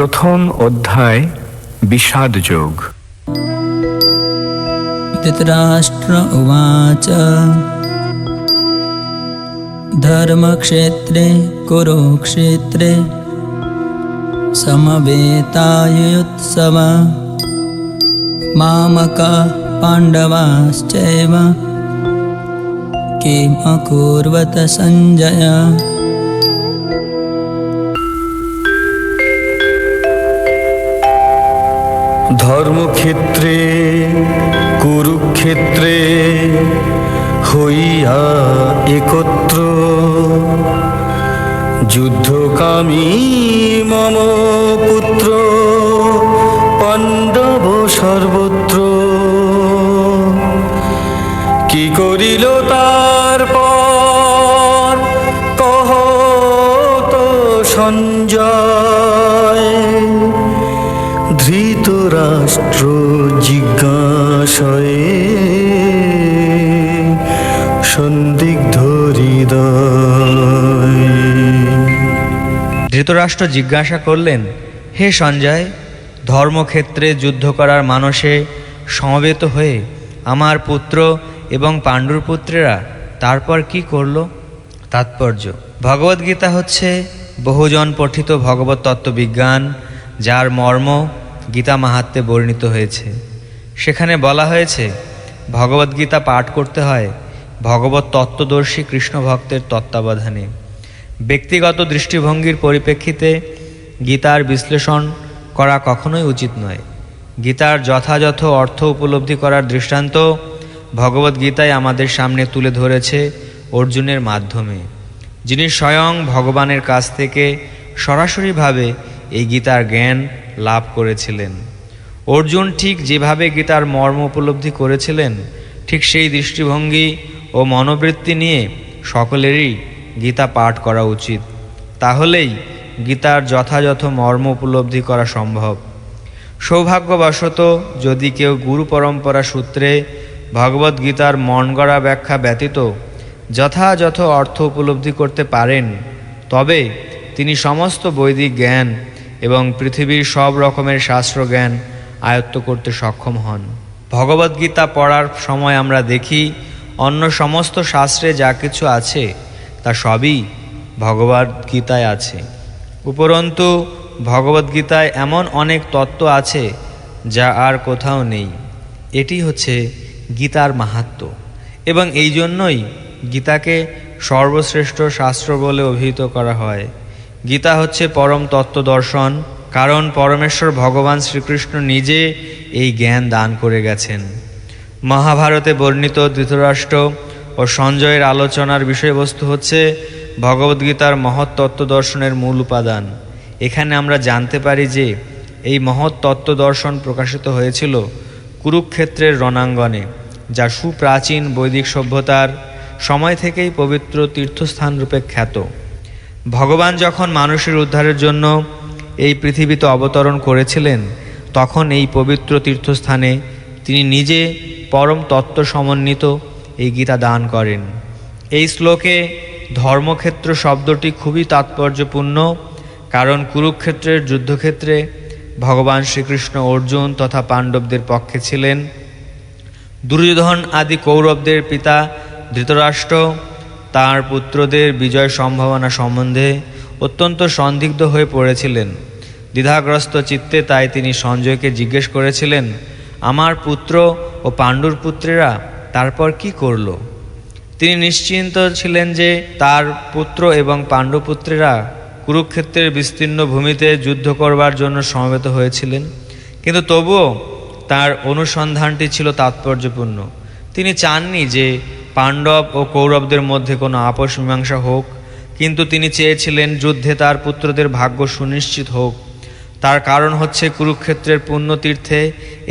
প্রথম অধ্যায় বিষাদ যোগ। ধৃতরাষ্ট্র উবাচ ধর্মক্ষেত্রে কুরুক্ষেত্রে সমবেতাयुत्सव मामकाः पाण्डवाश्चैव किम् अकुर्वत सञ्जय। ধর্মক্ষেত্রে কুরুক্ষেত্রে হইয়া একত্র যুদ্ধকামী মম পুত্র পাণ্ডব সর্বত্র। কি করিল তারপর কহত সঞ্জয়, ধৃতরাষ্ট্র জিজ্ঞাসয়ে সন্দিগ্ধ হৃদয়। ধৃতরাষ্ট্র জিজ্ঞাসা করলেন, হে সঞ্জয়, ধর্মক্ষেত্রে যুদ্ধ করার মানসে সমবেত হয়ে আমার পুত্র এবং পাণ্ডুর পুত্রেরা তারপর কি করল? তাৎপর্য: ভগবদ্গীতা হচ্ছে বহুজন পঠিত ভগবত তত্ত্ববিজ্ঞান, যার মর্ম গীতা মাহাত্ম্যে বর্ণিত হয়েছে। সেখানে বলা হয়েছে ভগবদ্গীতা পাঠ করতে হয় ভগবত তত্ত্বদর্শী কৃষ্ণ ভক্তের তত্ত্বাবধানে। ব্যক্তিগত দৃষ্টিভঙ্গির পরিপ্রেক্ষিতে গীতার বিশ্লেষণ করা কখনোই উচিত নয়। গীতার যথাযথ অর্থ উপলব্ধি করার দৃষ্টান্ত ভগবদ্গীতায় আমাদের সামনে তুলে ধরেছে অর্জুনের মাধ্যমে, যিনি স্বয়ং ভগবানের কাছ থেকে সরাসরিভাবে এই গীতার জ্ঞান লাভ করেছিলেন। অর্জুন ঠিক যেভাবে গীতার মর্ম উপলব্ধি করেছিলেন, ঠিক সেই দৃষ্টিভঙ্গি ও মনোবৃত্তি নিয়ে সকলেরই গীতা পাঠ করা উচিত। তাহলেই গীতার যথাযথ মর্ম উপলব্ধি করা সম্ভব। সৌভাগ্যবশত যদি কেউ গুরু পরম্পরা সূত্রে ভগবদ্গীতার মনগড়া ব্যাখ্যা ব্যতীত যথাযথ অর্থ উপলব্ধি করতে পারেন, তবে তিনি সমস্ত বৈদিক জ্ঞান এবং পৃথিবীর সব রকমের শাস্ত্র জ্ঞান আয়ত্ত করতে সক্ষম হন। ভগবদ্গীতা পড়ার সময় আমরা দেখি অন্য সমস্ত শাস্ত্রে যা কিছু আছে তা সবই ভগবদ্গীতায় আছে। উপরন্তু ভগবদ্গীতায় এমন অনেক তত্ত্ব আছে যা আর কোথাও নেই। এটি হচ্ছে গীতার মাহাত্ম্য, এবং এই জন্যই গীতাকে সর্বশ্রেষ্ঠ শাস্ত্র বলে অভিহিত করা হয়। গীতা হচ্ছে পরম তত্ত্ব দর্শন, কারণ পরমেশ্বর ভগবান শ্রীকৃষ্ণ নিজে এই জ্ঞান দান করে গেছেন। মহাভারতে বর্ণিত ধৃতরাষ্ট্র ও সঞ্জয়ের আলোচনার বিষয়বস্তু হচ্ছে ভগবদ্গীতার মহৎ তত্ত্ব দর্শনের মূল উপাদান। এখানে আমরা জানতে পারি যে এই মহৎ তত্ত্ব দর্শন প্রকাশিত হয়েছিল কুরুক্ষেত্রের রণাঙ্গনে, যা সুপ্রাচীন বৈদিক সভ্যতার সময় থেকেই পবিত্র তীর্থস্থান রূপে খ্যাত। ভগবান যখন মানুষের উদ্ধারের জন্য এই পৃথিবীতে অবতরণ করেছিলেন, তখন এই পবিত্র তীর্থস্থানে তিনি নিজে পরম তত্ত্ব সমন্বিত এই গীতা দান করেন। এই শ্লোকে ধর্মক্ষেত্র শব্দটি খুবই তাৎপর্যপূর্ণ, কারণ কুরুক্ষেত্রের যুদ্ধক্ষেত্রে ভগবান শ্রীকৃষ্ণ অর্জুন তথা পাণ্ডবদের পক্ষে ছিলেন। দুর্যোধন আদি কৌরবদের পিতা ধৃতরাষ্ট্র তাঁর পুত্রদের বিজয় সম্ভাবনা সম্বন্ধে অত্যন্ত সন্দিগ্ধ হয়ে পড়েছিলেন। দ্বিধাগ্রস্ত চিত্তে তাই তিনি সঞ্জয়কে জিজ্ঞেস করেছিলেন, আমার পুত্র ও পাণ্ডুর পুত্রেরা তারপর কি করল? তিনি নিশ্চিন্ত ছিলেন যে তার পুত্র এবং পাণ্ডুপুত্রেরা কুরুক্ষেত্রের বিস্তীর্ণ ভূমিতে যুদ্ধ করবার জন্য সমবেত হয়েছিলেন, কিন্তু তবুও তার অনুসন্ধানটি ছিল তাৎপর্যপূর্ণ। তিনি চাননি যে পাণ্ডব ও কৌরবদের মধ্যে কোনো আপোষ মীমাংসা হোক, কিন্তু তিনি চেয়েছিলেন যুদ্ধে তার পুত্রদের ভাগ্য সুনিশ্চিত হোক। তার কারণ হচ্ছে কুরুক্ষেত্রের পুণ্যতীর্থে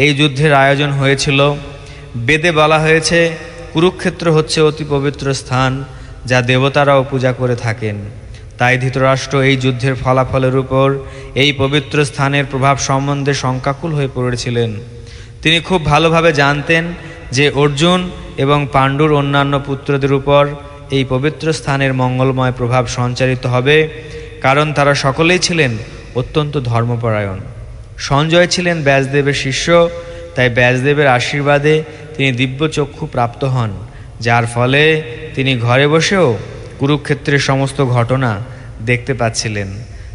এই যুদ্ধের আয়োজন হয়েছিল। বেদে বলা হয়েছে কুরুক্ষেত্র হচ্ছে অতি পবিত্র স্থান, যা দেবতারাও পূজা করে থাকেন। তাই ধৃতরাষ্ট্র এই যুদ্ধের ফলাফলের উপর এই পবিত্র স্থানের প্রভাব সম্বন্ধে শঙ্কাকুল হয়ে পড়েছিলেন। তিনি খুব ভালোভাবে জানতেন যে অর্জুন এবং পাণ্ডুর অন্যান্য পুত্রদের উপর এই পবিত্র স্থানের মঙ্গলময় প্রভাব সঞ্চারিত হবে, কারণ তারা সকলেই ছিলেন অত্যন্ত ধর্মপরায়ণ। সঞ্জয় ছিলেন ব্যাসদেবের শিষ্য, তাই ব্যাসদেবের আশীর্বাদে তিনি দিব্য চক্ষু প্রাপ্ত হন, যার ফলে তিনি ঘরে বসেও কুরুক্ষেত্রের সমস্ত ঘটনা দেখতে পাচ্ছিলেন।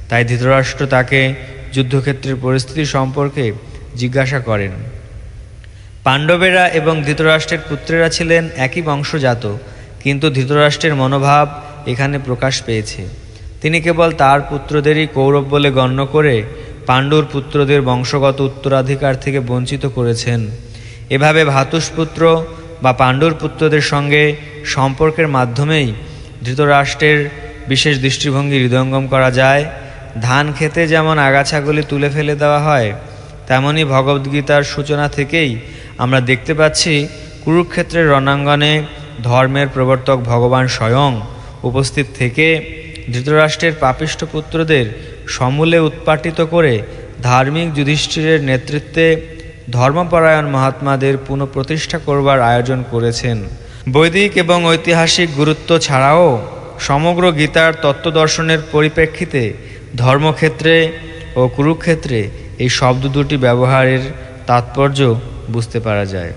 তাই ধৃতরাষ্ট্র তাকে যুদ্ধক্ষেত্রের পরিস্থিতি সম্পর্কে জিজ্ঞাসা করেন। পাণ্ডবেরা এবং ধৃতরাষ্ট্রের পুত্রেরা ছিলেন একই বংশজাত, কিন্তু ধৃতরাষ্ট্রের মনোভাব এখানে প্রকাশ পেয়েছে। তিনি কেবল তার পুত্রদেরই কৌরব বলে গণ্য করে পাণ্ডুর পুত্রদের বংশগত উত্তরাধিকার থেকে বঞ্চিত করেছেন। এভাবে ভ্রাতুষ্পুত্র বা পাণ্ডুর পুত্রদের সঙ্গে সম্পর্কের মাধ্যমেই ধৃতরাষ্ট্রের বিশেষ দৃষ্টিভঙ্গি হৃদয়ঙ্গম করা যায়। ধান খেতে যেমন আগাছাগুলি তুলে ফেলে দেওয়া হয়, তেমনি ভগবদ্গীতার সূচনা থেকেই আমরা দেখতে পাচ্ছি কুরুক্ষেত্রের রণাঙ্গনে ধর্মের প্রবর্তক ভগবান স্বয়ং উপস্থিত থেকে ধৃতরাষ্ট্রের পাপিষ্ঠ পুত্রদের সমূলে উৎপাটিত করে ধার্মিক যুধিষ্ঠিরের নেতৃত্বে ধর্মপরায়ণ মহাত্মাদের পুনঃপ্রতিষ্ঠা করবার আয়োজন করেছেন। বৈদিক এবং ঐতিহাসিক গুরুত্ব ছাড়াও সমগ্র গীতার তত্ত্বদর্শনের পরিপ্রেক্ষিতে ধর্মক্ষেত্রে ও কুরুক্ষেত্রে এই শব্দ দুটি ব্যবহারের তাৎপর্য বুঝতে পারা যায়।